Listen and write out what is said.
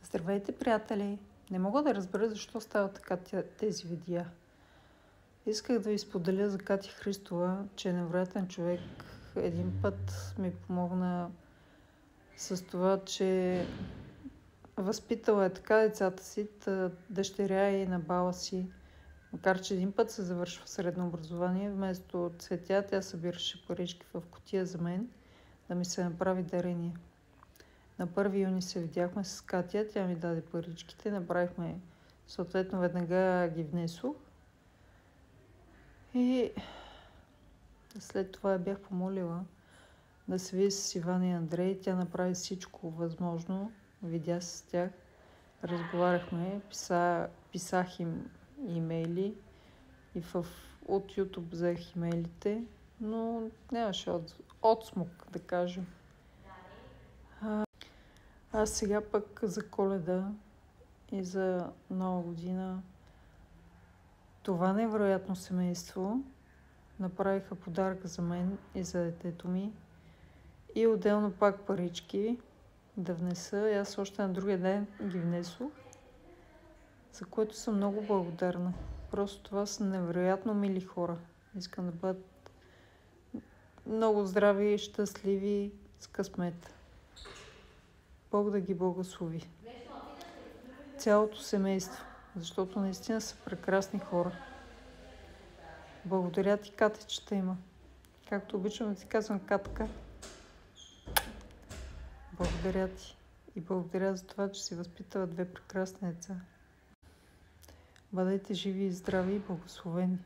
Здравейте, приятели! Не мога да разбера защо става така тези видеа. Исках да ви споделя за Кати Христова, че е невероятен човек. Един път ми помогна с това, че възпитала е така децата си, дъщеря и на бала си. Макар че един път се завършва средно образование, вместо цветя, тя събираше парички в кутия за мен да ми се направи дарение. На 1 юни се видяхме с Катя, тя ми даде паричките, направихме, съответно веднага ги внесох. И след това я бях помолила да се види с Иван и Андрей. Тя направи всичко възможно, видя се с тях, разговаряхме, писах им имейли и от YouTube взех имейлите, но нямаше отсмук, да кажем. А сега пък за Коледа и за Нова година това невероятно семейство направиха подарък за мен и за детето ми и отделно пак парички да внеса. Аз още на другия ден ги внесох, за което съм много благодарна. Просто това са невероятно мили хора. Искам да бъдат много здрави, щастливи, с късмет. Бог да ги благослови. Цялото семейство, защото наистина са прекрасни хора. Благодаря ти, Катечета има. Както обичам да ти казвам, Катка. Благодаря ти. И благодаря за това, че си възпитала 2 прекрасни деца. Бъдете живи и здрави и благословени.